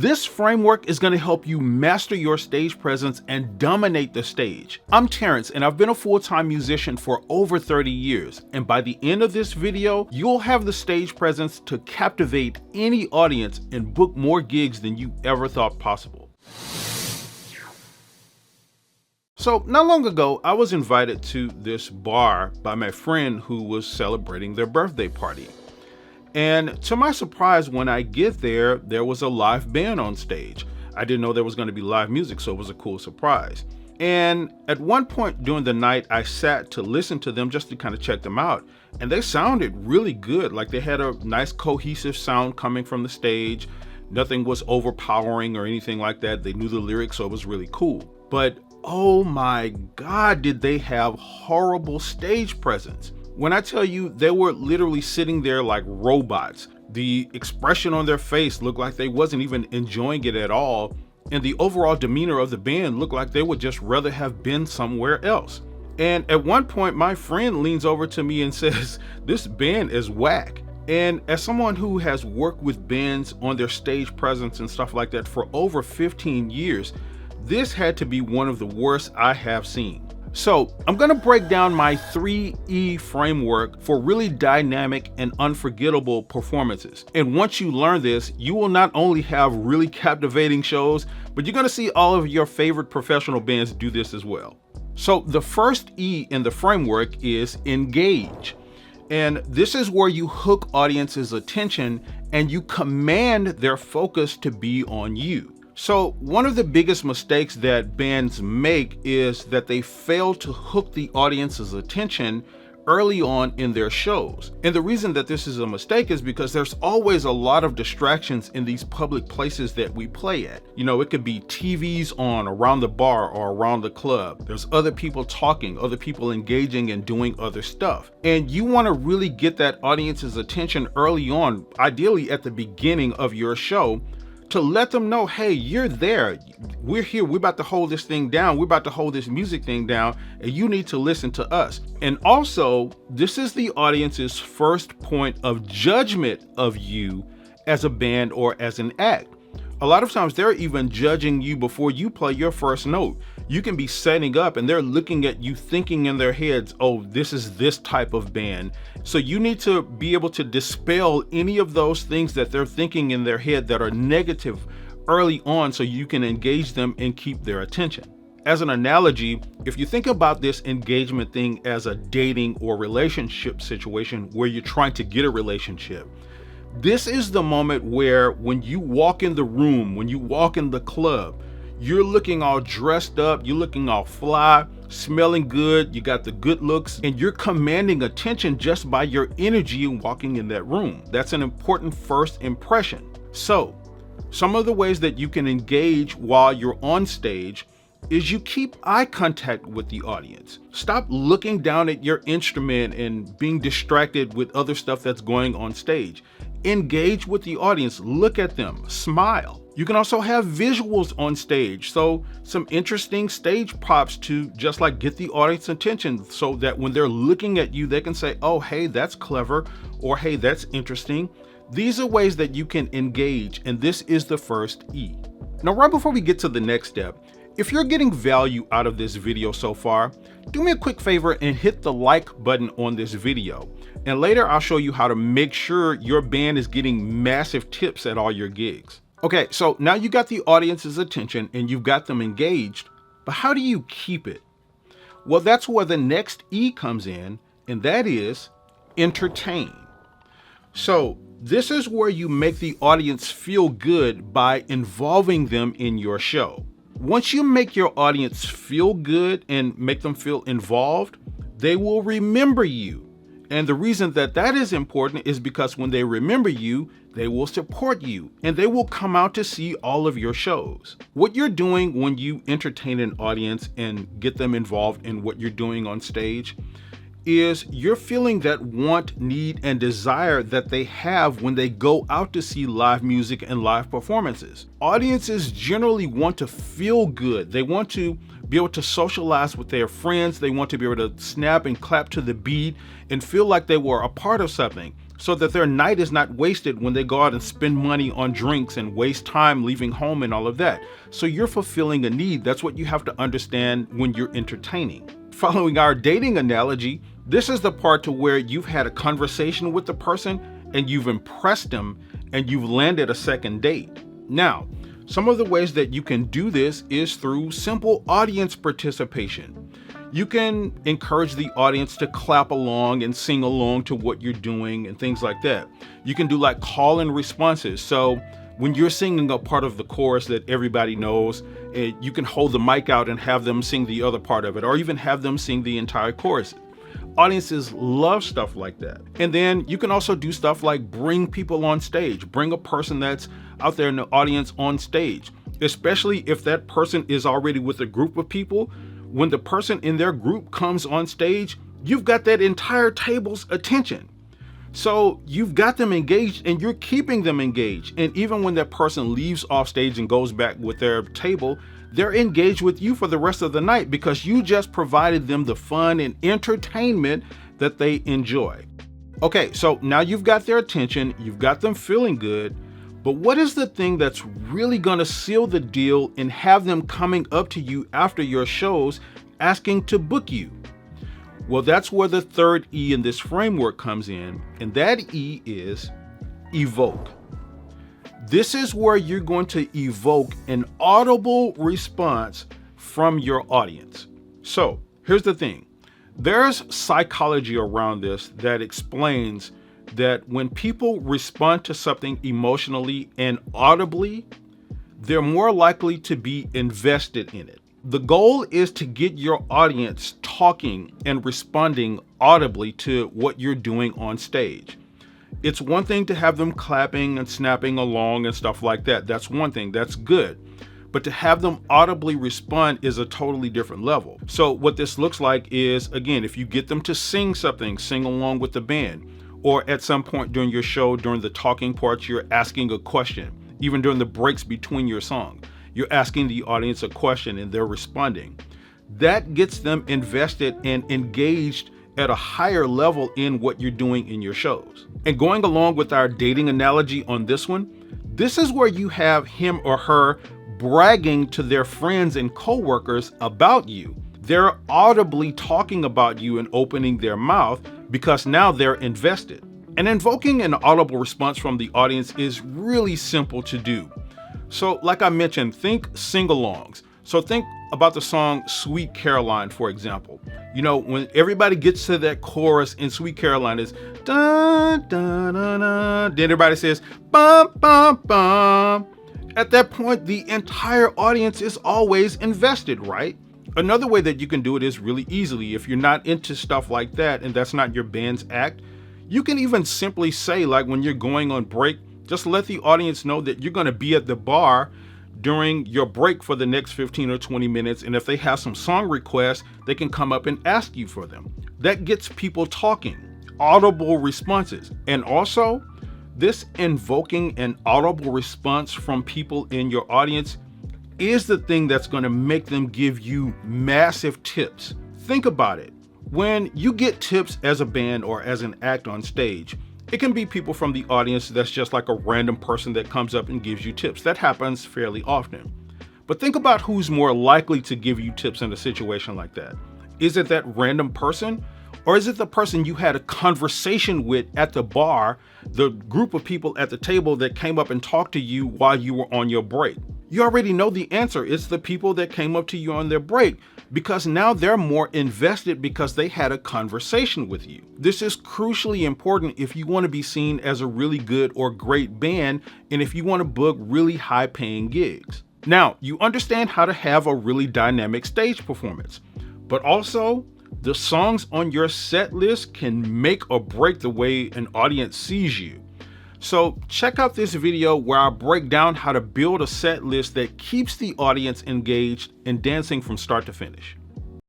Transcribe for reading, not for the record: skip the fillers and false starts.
This framework is going to help you master your stage presence and dominate the stage. I'm Terrence, and I've been a full-time musician for over 30 years. And by the end of this video, you'll have the stage presence to captivate any audience and book more gigs than you ever thought possible. So not long ago, I was invited to this bar by my friend who was celebrating their birthday party. And to my surprise, when I get there, there was a live band on stage. I didn't know there was going to be live music, so it was a cool surprise. And at one point during the night, I sat to listen to them just to kind of check them out. And they sounded really good. Like they had a nice cohesive sound coming from the stage. Nothing was overpowering or anything like that. They knew the lyrics, so it was really cool. But oh my God, did they have horrible stage presence. When I tell you, they were literally sitting there like robots. The expression on their face looked like they wasn't even enjoying it at all. And the overall demeanor of the band looked like they would just rather have been somewhere else. And at one point, my friend leans over to me and says, "This band is whack." And as someone who has worked with bands on their stage presence and stuff like that for over 15 years, this had to be one of the worst I have seen. So I'm going to break down my 3E framework for really dynamic and unforgettable performances. And once you learn this, you will not only have really captivating shows, but you're going to see all of your favorite professional bands do this as well. So the first E in the framework is engage. And this is where you hook audiences' attention and you command their focus to be on you. So one of the biggest mistakes that bands make is that they fail to hook the audience's attention early on in their shows. And the reason that this is a mistake is because there's always a lot of distractions in these public places that we play at. You know, it could be TVs on around the bar or around the club. There's other people talking, other people engaging and doing other stuff. And you want to really get that audience's attention early on, ideally at the beginning of your show, to let them know, hey, you're there. We're here. We're about to hold this thing down. We're about to hold this music thing down, and you need to listen to us. And also, this is the audience's first point of judgment of you as a band or as an act. A lot of times they're even judging you before you play your first note. You can be setting up and they're looking at you thinking in their heads, oh, this is this type of band. So you need to be able to dispel any of those things that they're thinking in their head that are negative early on so you can engage them and keep their attention. As an analogy, if you think about this engagement thing as a dating or relationship situation where you're trying to get a relationship, this is the moment where when you walk in the room, when you walk in the club, you're looking all dressed up, you're looking all fly, smelling good, you got the good looks, and you're commanding attention just by your energy and walking in that room. That's an important first impression. So, some of the ways that you can engage while you're on stage is you keep eye contact with the audience. Stop looking down at your instrument and being distracted with other stuff that's going on stage. Engage with the audience, look at them, smile. You can also have visuals on stage, so some interesting stage props to just like get the audience attention so that when they're looking at you, they can say, oh, hey, that's clever, or hey, that's interesting. These are ways that you can engage, and this is the first E. Now, right before we get to the next step, if you're getting value out of this video so far, do me a quick favor and hit the like button on this video. And later I'll show you how to make sure your band is getting massive tips at all your gigs. Okay, so now you got the audience's attention and you've got them engaged, but how do you keep it? Well, that's where the next E comes in, and that is entertain. So this is where you make the audience feel good by involving them in your show. Once you make your audience feel good and make them feel involved, they will remember you. And the reason that that is important is because when they remember you, they will support you and they will come out to see all of your shows. What you're doing when you entertain an audience and get them involved in what you're doing on stage is you're feeling that want, need, and desire that they have when they go out to see live music and live performances. Audiences generally want to feel good. They want to be able to socialize with their friends. They want to be able to snap and clap to the beat and feel like they were a part of something. so that their night is not wasted when they go out and spend money on drinks and waste time leaving home and all of that. So you're fulfilling a need. That's what you have to understand when you're entertaining. Following our dating analogy, this is the part to where you've had a conversation with the person and you've impressed them and you've landed a second date. Now, some of the ways that you can do this is through simple audience participation. You can encourage the audience to clap along and sing along to what you're doing and things like that. You can do like call and responses. So when you're singing a part of the chorus that everybody knows, you can hold the mic out and have them sing the other part of it, or even have them sing the entire chorus. Audiences love stuff like that. And then you can also do stuff like bring people on stage, bring a person that's out there in the audience on stage, especially if that person is already with a group of people. When the person in their group comes on stage, you've got that entire table's attention. So you've got them engaged and you're keeping them engaged. And even when that person leaves off stage and goes back with their table, they're engaged with you for the rest of the night because you just provided them the fun and entertainment that they enjoy. Okay, so now you've got their attention, you've got them feeling good, but what is the thing that's really gonna seal the deal and have them coming up to you after your shows asking to book you? Well, that's where the third E in this framework comes in, and that E is evoke. This is where you're going to evoke an audible response from your audience. So here's the thing. There's psychology around this that explains that when people respond to something emotionally and audibly, they're more likely to be invested in it. The goal is to get your audience talking and responding audibly to what you're doing on stage. It's one thing to have them clapping and snapping along and stuff like that. That's one thing, that's good. But to have them audibly respond is a totally different level. So what this looks like is, again, if you get them to sing something, sing along with the band, or at some point during your show, during the talking parts, you're asking a question, even during the breaks between your song. You're asking the audience a question and they're responding. That gets them invested and engaged at a higher level in what you're doing in your shows. And going along with our dating analogy on this one, this is where you have him or her bragging to their friends and coworkers about you. They're audibly talking about you and opening their mouth because now they're invested. And invoking an audible response from the audience is really simple to do. So like I mentioned, think sing-alongs. So think about the song Sweet Caroline, for example. You know, when everybody gets to that chorus in Sweet Caroline is dun, dun, dun, dun, then everybody says bum, bum, bum. At that point, the entire audience is always invested, right? Another way that you can do it is really easily. If you're not into stuff like that and that's not your band's act, you can even simply say, like when you're going on break, just let the audience know that you're going to be at the bar during your break for the next 15 or 20 minutes. And if they have some song requests, they can come up and ask you for them. That gets people talking, audible responses. And also, this invoking an audible response from people in your audience is the thing that's going to make them give you massive tips. Think about it. When you get tips as a band or as an act on stage, it can be people from the audience that's just like a random person that comes up and gives you tips. That happens fairly often. But think about who's more likely to give you tips in a situation like that. Is it that random person? Or is it the person you had a conversation with at the bar, the group of people at the table that came up and talked to you while you were on your break? You already know the answer. It's the people that came up to you on their break, because now they're more invested because they had a conversation with you. This is crucially important if you want to be seen as a really good or great band and if you want to book really high-paying gigs. Now, you understand how to have a really dynamic stage performance, but also the songs on your set list can make or break the way an audience sees you. So check out this video where I break down how to build a set list that keeps the audience engaged and dancing from start to finish.